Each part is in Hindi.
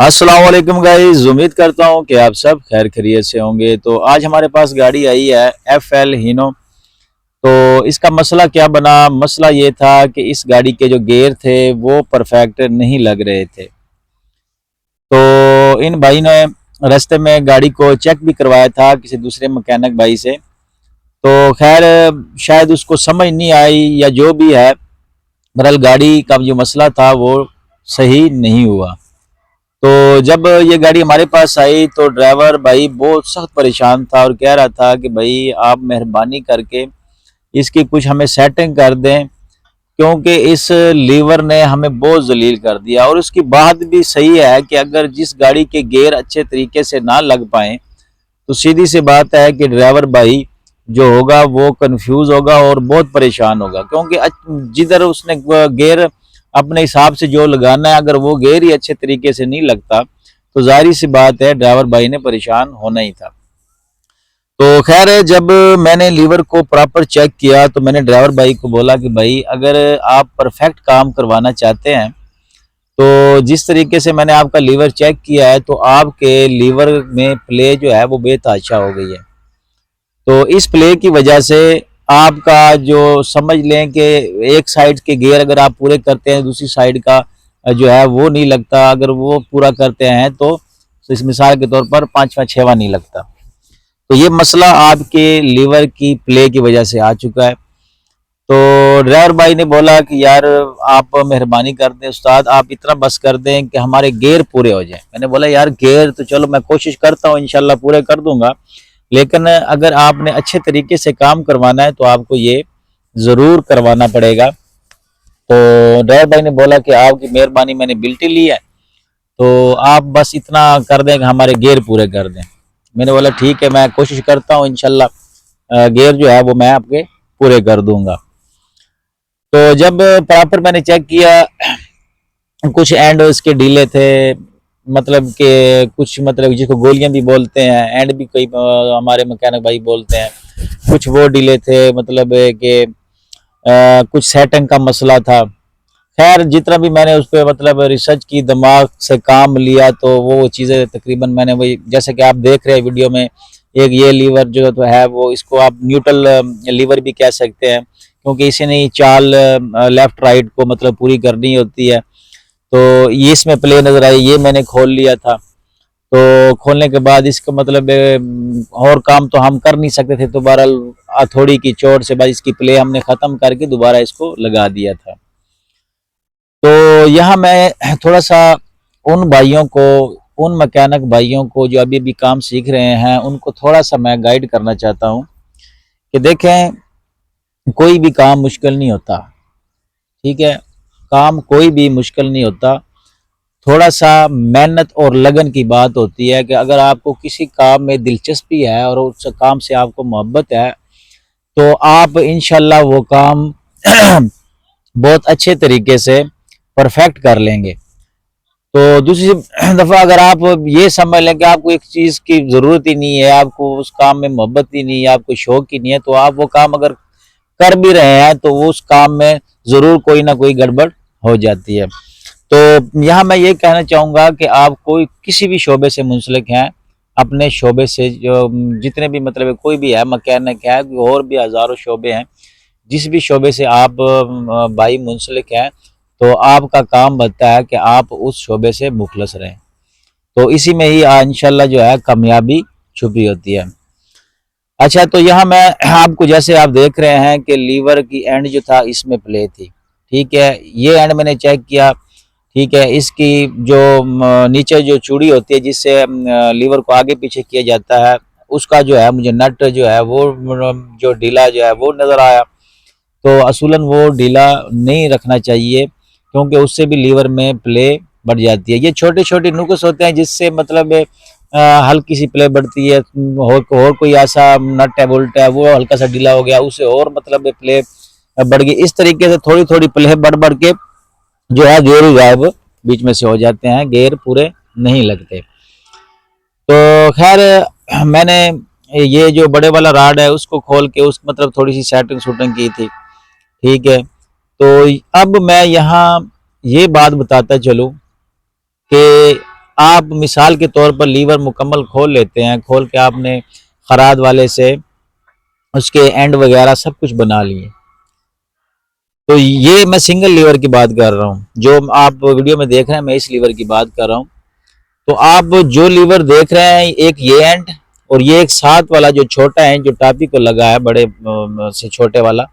अस्सलाम वालेकुम गाइस, उम्मीद करता हूँ कि आप सब खैर खैरियत से होंगे। तो आज हमारे पास गाड़ी आई है FL हीनो। तो इसका मसला क्या बना? मसला ये था कि इस गाड़ी के जो गियर थे वो परफेक्ट नहीं लग रहे थे। तो इन भाई ने रास्ते में गाड़ी को चेक भी करवाया था किसी दूसरे मैकेनिक भाई से। तो खैर शायद उसको समझ नहीं आई या जो भी है, बहरहाल गाड़ी का जो मसला था वो सही नहीं हुआ। तो जब ये गाड़ी हमारे पास आई तो ड्राइवर भाई बहुत सख्त परेशान था और कह रहा था कि भाई आप मेहरबानी करके इसकी कुछ हमें सेटिंग कर दें, क्योंकि इस लीवर ने हमें बहुत जलील कर दिया। और उसकी बात भी सही है कि अगर जिस गाड़ी के गियर अच्छे तरीके से ना लग पाए तो सीधी सी बात है कि ड्राइवर भाई जो होगा वो कंफ्यूज होगा और बहुत परेशान होगा, क्योंकि जिधर उसने गियर अपने हिसाब से जो लगाना है, अगर वो गियर ही अच्छे तरीके से नहीं लगता तो जाहिर सी बात है ड्राइवर भाई ने परेशान होना ही था। तो खैर जब मैंने लीवर को प्रॉपर चेक किया तो मैंने ड्राइवर भाई को बोला कि भाई अगर आप परफेक्ट काम करवाना चाहते हैं तो जिस तरीके से मैंने आपका लीवर चेक किया है तो आपके लीवर में प्ले जो है वो बेतहाशा हो गई है। तो इस प्ले की वजह से आपका जो समझ लें कि एक साइड के गियर अगर आप पूरे करते हैं, दूसरी साइड का जो है वो नहीं लगता। अगर वो पूरा करते हैं तो इस मिसाल के तौर पर पांचवा छठवां नहीं लगता। तो ये मसला आपके लीवर की प्ले की वजह से आ चुका है। तो ड्राइवर भाई ने बोला कि यार आप मेहरबानी कर दें उस्ताद, आप इतना बस कर दें कि हमारे गियर पूरे हो जाएं। मैंने बोला यार गियर तो चलो मैं कोशिश करता हूँ, इंशाल्लाह पूरे कर दूंगा, लेकिन अगर आपने अच्छे तरीके से काम करवाना है तो आपको ये ज़रूर करवाना पड़ेगा। तो ड्राइवर भाई ने बोला कि आपकी मेहरबानी, मैंने बिल्टी ली है तो आप बस इतना कर दें कि हमारे गियर पूरे कर दें। मैंने बोला ठीक है, मैं कोशिश करता हूँ, इंशाल्लाह गियर जो है वो मैं आपके पूरे कर दूंगा। तो जब प्रॉपर मैंने चेक किया, कुछ एंड इसके ढीले थे, मतलब कि कुछ मतलब जिसको गोलियां भी बोलते हैं, एंड भी कई हमारे मैकेनिक भाई बोलते हैं, कुछ वो ढीले थे, मतलब कि कुछ सेटिंग का मसला था। खैर जितना भी मैंने उस पर मतलब रिसर्च की, दिमाग से काम लिया, तो वो चीज़ें तकरीबन मैंने वही जैसे कि आप देख रहे हैं वीडियो में, एक ये लीवर जो तो है वो इसको आप न्यूट्रल लीवर भी कह सकते हैं, क्योंकि इसी ने चाल लेफ्ट राइट को मतलब पूरी करनी होती है। तो ये इसमें प्ले नज़र आई, ये मैंने खोल लिया था। तो खोलने के बाद इसका मतलब और काम तो हम कर नहीं सकते थे, तो बहरहाल हथौड़ी की चोट से बाद इसकी प्ले हमने ख़त्म करके दोबारा इसको लगा दिया था। तो यहाँ मैं थोड़ा सा उन भाइयों को, उन मैकेनिक भाइयों को जो अभी भी काम सीख रहे हैं, उनको थोड़ा सा मैं गाइड करना चाहता हूँ कि देखें, कोई भी काम मुश्किल नहीं होता, ठीक है, काम कोई भी मुश्किल नहीं होता। थोड़ा सा मेहनत और लगन की बात होती है कि अगर आपको किसी काम में दिलचस्पी है और उस काम से आपको मोहब्बत है तो आप इंशाल्लाह वो काम बहुत अच्छे तरीके से परफेक्ट कर लेंगे। तो दूसरी दफ़ा अगर आप ये समझ लें कि आपको एक चीज़ की ज़रूरत ही नहीं है, आपको उस काम में मोहब्बत ही नहीं है, आपको शौक ही नहीं है, तो आप वो काम अगर कर भी रहे हैं तो वो उस काम में ज़रूर कोई ना कोई गड़बड़ हो जाती है। तो यहाँ मैं ये कहना चाहूँगा कि आप कोई किसी भी शोबे से मुंसलिक हैं, अपने शोबे से जो जितने भी मतलब कोई भी है, मैकेनिक है, और भी हज़ारों शोबे हैं, जिस भी शोबे से आप भाई मुंसलिक हैं, तो आपका काम बनता है कि आप उस शोबे से मुखलस रहें। तो इसी में ही इंशाल्लाह जो है कामयाबी छुपी होती है। अच्छा, तो यहाँ मैं आपको, जैसे आप देख रहे हैं कि लीवर की एंड जो था इसमें प्ले थी, ठीक है, ये एंड मैंने चेक किया, ठीक है, इसकी जो नीचे जो चूड़ी होती है जिससे लीवर को आगे पीछे किया जाता है, उसका जो है मुझे नट जो है वो जो ढीला जो है वो नज़र आया। तो असूलन वो ढीला नहीं रखना चाहिए, क्योंकि उससे भी लीवर में प्ले बढ़ जाती है। ये छोटे छोटे नुक्स होते हैं जिससे मतलब हल्की सी प्ले बढ़ती है, और कोई ऐसा नट है बोल्ट है वो हल्का सा ढीला हो गया, उससे और मतलब प्ले बढ़ गई। इस तरीके से थोड़ी थोड़ी प्ले बढ़ बढ़ के जो है जोर गायब बीच में से हो जाते हैं, गेयर पूरे नहीं लगते। तो खैर मैंने ये जो बड़े वाला राड है उसको खोल के उस मतलब थोड़ी सी सेटिंग शूटिंग की थी, ठीक है। तो अब मैं यहाँ ये बात बताता चलूँ कि आप मिसाल के तौर पर लीवर मुकम्मल खोल लेते हैं, खोल के आपने खराद वाले से उसके एंड वगैरह सब कुछ बना लिए। तो ये मैं सिंगल लीवर की बात कर रहा हूँ, जो आप वीडियो में देख रहे हैं मैं इस लीवर की बात कर रहा हूँ। तो आप जो लीवर देख रहे हैं, एक ये एंड और ये एक साथ वाला जो छोटा एंड जो टापी को लगा है बड़े से छोटे वाला,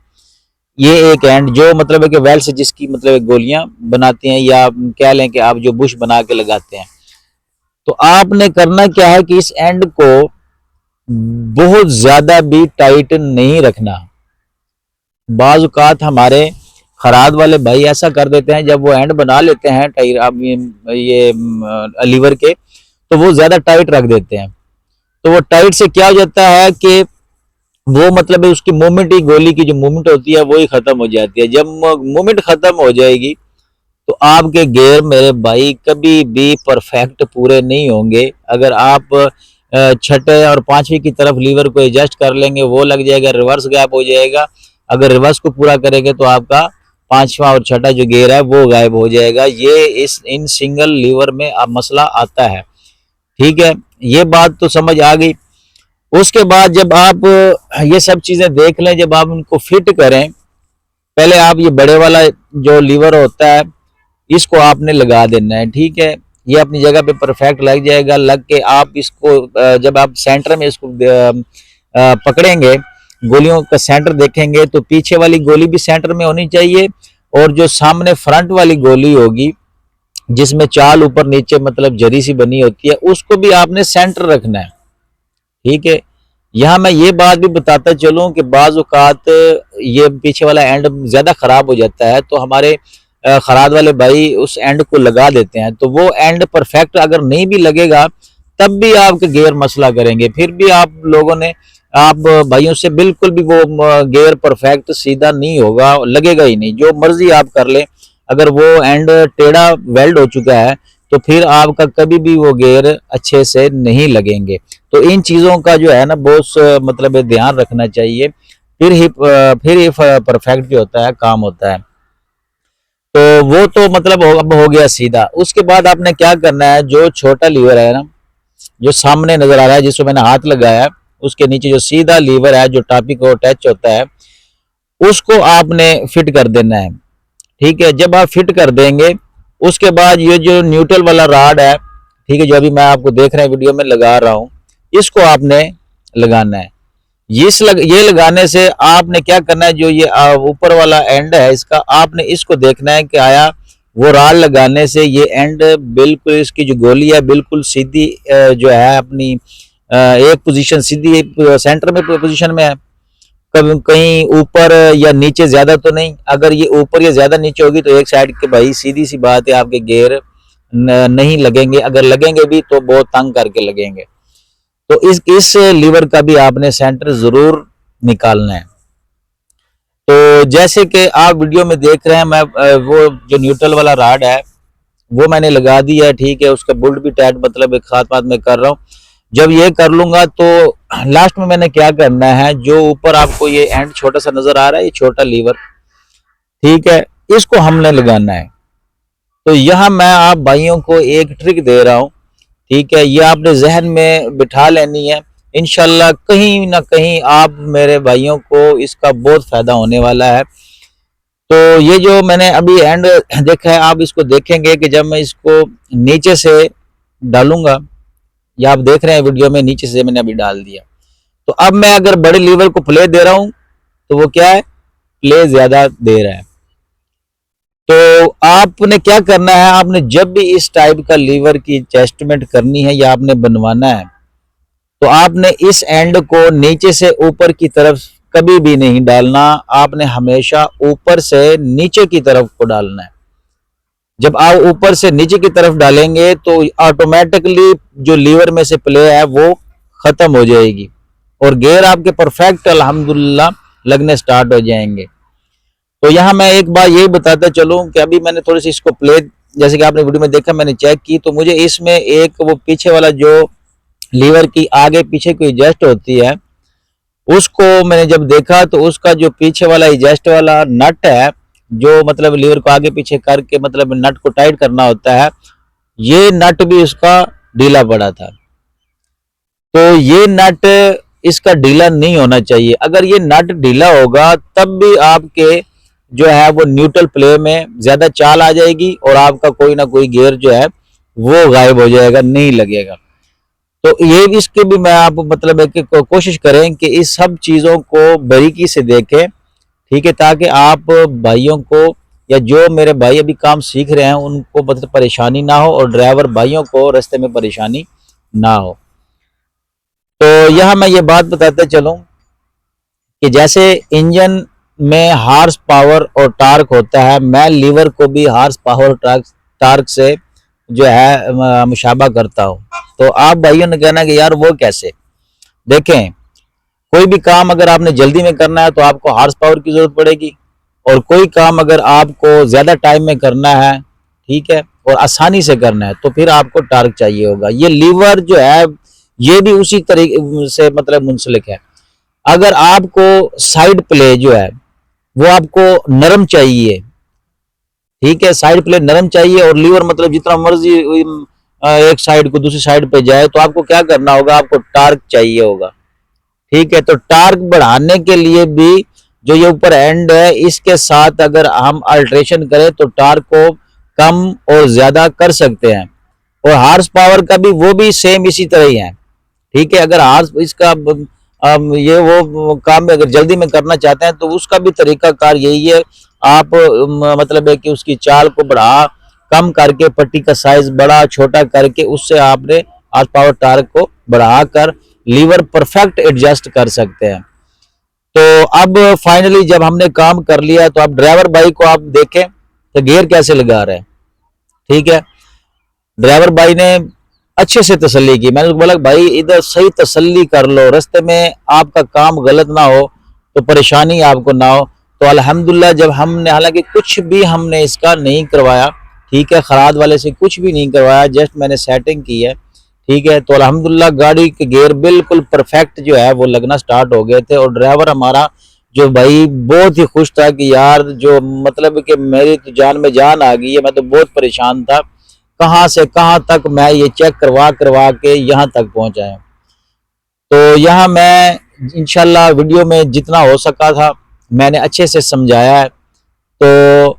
ये एक एंड जो मतलब है कि वेल से जिसकी मतलब गोलियां बनाते हैं, या कह लें कि आप जो बुश बना के लगाते हैं। तो आपने करना क्या है कि इस एंड को बहुत ज्यादा भी टाइट नहीं रखना। बाज औकात हमारे खराद वाले भाई ऐसा कर देते हैं, जब वो एंड बना लेते हैं टायर अब ये लीवर के, तो वो ज्यादा टाइट रख देते हैं। तो वो टाइट से क्या हो जाता है कि वो मतलब है उसकी मूवमेंट ही, गोली की जो मूवमेंट होती है वो ही खत्म हो जाती है। जब मूवमेंट खत्म हो जाएगी तो आपके गियर मेरे भाई कभी भी परफेक्ट पूरे नहीं होंगे। अगर आप छठे और पांचवी की तरफ लीवर को एडजस्ट कर लेंगे वो लग जाएगा, रिवर्स गैप हो जाएगा। अगर रिवर्स को पूरा करेंगे तो आपका पांचवा और छठा जो गियर है वो गायब हो जाएगा। ये इन सिंगल लीवर में अब मसला आता है। ठीक है, ये बात तो समझ आ गई। उसके बाद जब आप ये सब चीजें देख लें, जब आप इनको फिट करें, पहले आप ये बड़े वाला जो लीवर होता है इसको आपने लगा देना है। ठीक है, ये अपनी जगह पे परफेक्ट लग जाएगा। लग के आप इसको जब आप सेंटर में इसको पकड़ेंगे, गोलियों का सेंटर देखेंगे तो पीछे वाली गोली भी सेंटर में होनी चाहिए, और जो सामने फ्रंट वाली गोली होगी जिसमें चाल ऊपर नीचे मतलब जरी सी बनी होती है, उसको भी आपने सेंटर रखना है। ठीक है, यहाँ मैं ये बात भी बताता चलूं कि बाज औकात ये पीछे वाला एंड ज्यादा खराब हो जाता है, तो हमारे खराद वाले भाई उस एंड को लगा देते हैं। तो वो एंड परफेक्ट अगर नहीं भी लगेगा तब भी आपके गियर मसला करेंगे। फिर भी आप लोगों ने, आप भाइयों से बिल्कुल भी वो गियर परफेक्ट सीधा नहीं होगा, लगेगा ही नहीं, जो मर्जी आप कर ले। अगर वो एंड टेढ़ा वेल्ड हो चुका है तो फिर आपका कभी भी वो गियर अच्छे से नहीं लगेंगे। तो इन चीजों का जो है ना बहुत मतलब ध्यान रखना चाहिए, फिर ही परफेक्ट जो होता है काम होता है। तो वो तो मतलब अब हो गया सीधा। उसके बाद आपने क्या करना है, जो छोटा लीवर है ना जो सामने नजर आ रहा है जिसको मैंने हाथ लगाया है, उसके नीचे जो सीधा लीवर है जो टापी को अटैच होता है, उसको आपने फिट कर देना है। ठीक है, जब आप फिट कर देंगे उसके बाद ये जो न्यूट्रल वाला राड है, ठीक है, जो अभी मैं आपको देख रहे हैं वीडियो में लगा रहा हूं, इसको आपने लगाना है। ये लगाने से आपने क्या करना है, जो ये ऊपर वाला एंड है इसका, आपने इसको देखना है कि आया वो राड लगाने से ये एंड बिल्कुल, इसकी जो गोली है बिल्कुल सीधी जो है अपनी एक पोजीशन सीधी सेंटर में पोजीशन में है, कभी कहीं ऊपर या नीचे ज्यादा तो नहीं। अगर ये ऊपर या ज्यादा नीचे होगी तो एक साइड के भाई सीधी सी बात है आपके गियर नहीं लगेंगे, अगर लगेंगे भी तो बहुत तंग करके लगेंगे। तो इस लीवर का भी आपने सेंटर जरूर निकालना है। तो जैसे कि आप वीडियो में देख रहे हैं, मैं वो जो न्यूट्रल वाला राड है वो मैंने लगा दिया है। ठीक है, उसका बुल्ट भी टाइट मतलब एक हाथ पाथ में कर रहा हूँ। जब ये कर लूंगा तो लास्ट में मैंने क्या करना है, जो ऊपर आपको ये एंड छोटा सा नजर आ रहा है, ये छोटा लीवर, ठीक है, इसको हमने लगाना है। तो यहाँ मैं आप भाइयों को एक ट्रिक दे रहा हूँ। ठीक है, ये आपने जहन में बिठा लेनी है, इंशाल्लाह कहीं ना कहीं आप मेरे भाइयों को इसका बहुत फायदा होने वाला है। तो ये जो मैंने अभी एंड देखा है, आप इसको देखेंगे कि जब मैं इसको नीचे से डालूंगा, या आप देख रहे हैं वीडियो में नीचे से मैंने अभी डाल दिया, तो अब मैं अगर बड़े लीवर को प्ले दे रहा हूं तो वो क्या है, प्ले ज्यादा दे रहा है। तो आपने क्या करना है, आपने जब भी इस टाइप का लीवर की एडजस्टमेंट करनी है या आपने बनवाना है, तो आपने इस एंड को नीचे से ऊपर की तरफ कभी भी नहीं डालना, आपने हमेशा ऊपर से नीचे की तरफ को डालना है। जब आप ऊपर से नीचे की तरफ डालेंगे तो ऑटोमेटिकली जो लीवर में से प्ले है वो खत्म हो जाएगी और गियर आपके परफेक्ट अल्हम्दुलिल्लाह लगने स्टार्ट हो जाएंगे। तो यहाँ मैं एक बार यही बताता चलूं कि अभी मैंने थोड़ी सी इसको प्ले, जैसे कि आपने वीडियो में देखा, मैंने चेक की, तो मुझे इसमें एक वो पीछे वाला जो लीवर की आगे पीछे की एडजस्ट होती है, उसको मैंने जब देखा तो उसका जो पीछे वाला एडजस्ट वाला नट है, जो मतलब लीवर को आगे पीछे करके मतलब नट को टाइट करना होता है, ये नट भी उसका ढीला पड़ा था। तो ये नट इसका ढीला नहीं होना चाहिए। अगर ये नट ढीला होगा तब भी आपके जो है वो न्यूट्रल प्ले में ज्यादा चाल आ जाएगी और आपका कोई ना कोई गियर जो है वो गायब हो जाएगा, नहीं लगेगा। तो ये भी इसके भी मैं आप मतलब है कि कोशिश करें कि इस सब चीजों को बारीकी से देखें, ठीक है, ताकि आप भाइयों को या जो मेरे भाई अभी काम सीख रहे हैं उनको मतलब परेशानी ना हो और ड्राइवर भाइयों को रास्ते में परेशानी ना हो। तो यहाँ मैं ये बात बताते चलूं कि जैसे इंजन में हार्स पावर और टार्क होता है, मैं लीवर को भी हार्स पावर टार्क से जो है मुशाबा करता हूँ। तो आप भाइयों ने कहना कि यार वो कैसे? देखें, कोई भी काम अगर आपने जल्दी में करना है तो आपको हार्स पावर की जरूरत पड़ेगी, और कोई काम अगर आपको ज्यादा टाइम में करना है, ठीक है, और आसानी से करना है तो फिर आपको टार्क चाहिए होगा। ये लीवर जो है ये भी उसी तरीके से मतलब मुंसलिक है। अगर आपको साइड प्ले जो है वो आपको नरम चाहिए, ठीक है, साइड प्ले नरम चाहिए और लीवर मतलब जितना मर्जी एक साइड को दूसरी साइड पे जाए, तो आपको क्या करना होगा, आपको टार्क चाहिए होगा, ठीक है। तो टार्क बढ़ाने के लिए भी जो ये ऊपर एंड है इसके साथ अगर हम अल्ट्रेशन करें तो टार्क को कम और ज्यादा कर सकते हैं। और हार्स पावर का भी वो भी सेम इसी तरह ही है, ठीक है। अगर हार्स इसका ये वो काम अगर जल्दी में करना चाहते हैं तो उसका भी तरीका कार यही है। आप मतलब है कि उसकी चाल को बढ़ा कम करके पट्टी का साइज बड़ा छोटा करके उससे आपने हार्स पावर टार्क को बढ़ाकर लीवर परफेक्ट एडजस्ट कर सकते हैं। तो अब फाइनली जब हमने काम कर लिया तो अब ड्राइवर भाई को आप देखें तो गियर कैसे लगा रहे हैं, ठीक है। ड्राइवर भाई ने अच्छे से तसल्ली की। मैंने उसको बोला भाई इधर सही तसल्ली कर लो, रास्ते में आपका काम गलत ना हो तो परेशानी आपको ना हो। तो अल्हम्दुलिल्लाह जब हमने, हालांकि कुछ भी हमने इसका नहीं करवाया, ठीक है, खराद वाले से कुछ भी नहीं करवाया, जस्ट मैंने सेटिंग की है, ठीक है। तो अल्हम्दुलिल्लाह गाड़ी के गियर बिल्कुल परफेक्ट जो है वो लगना स्टार्ट हो गए थे। और ड्राइवर हमारा जो भाई बहुत ही खुश था कि यार जो मतलब कि मेरी तो जान में जान आ गई है, मैं तो बहुत परेशान था, कहाँ से कहाँ तक मैं ये चेक करवा करवा के यहाँ तक पहुँचा है। तो यहाँ मैं इंशाल्लाह वीडियो में जितना हो सका था मैंने अच्छे से समझाया है। तो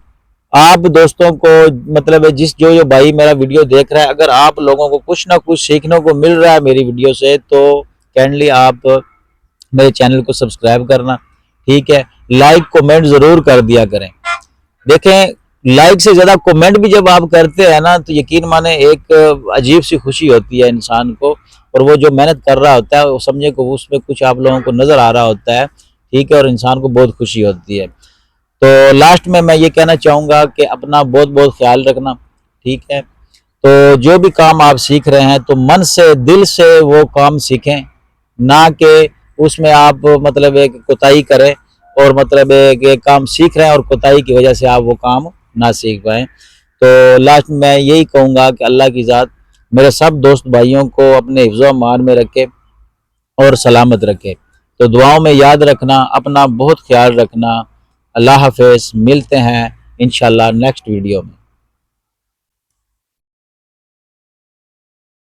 आप दोस्तों को मतलब जिस जो भाई मेरा वीडियो देख रहा है, अगर आप लोगों को कुछ ना कुछ सीखने को मिल रहा है मेरी वीडियो से तो काइंडली आप मेरे चैनल को सब्सक्राइब करना, ठीक है, लाइक कमेंट जरूर कर दिया करें। देखें, लाइक से ज्यादा कमेंट भी जब आप करते हैं ना तो यकीन माने एक अजीब सी खुशी होती है इंसान को, और वो जो मेहनत कर रहा होता है वो समझे को उसमें कुछ आप लोगों को नजर आ रहा होता है, ठीक है, और इंसान को बहुत खुशी होती है। तो लास्ट में मैं ये कहना चाहूँगा कि अपना बहुत बहुत ख्याल रखना, ठीक है। तो जो भी काम आप सीख रहे हैं तो मन से दिल से वो काम सीखें, ना कि उसमें आप मतलब एक कोताही करें और मतलब एक काम सीख रहे हैं और कोताही की वजह से आप वो काम ना सीख पाएँ। तो लास्ट में मैं यही कहूँगा कि अल्लाह की ज़ात मेरे सब दोस्त भाइयों को अपने हिफ्ज़ व अमान में रखे और सलामत रखे। तो दुआओं में याद रखना, अपना बहुत ख्याल रखना। अल्लाह हाफ़िज़, मिलते हैं इंशाल्लाह नेक्स्ट वीडियो में।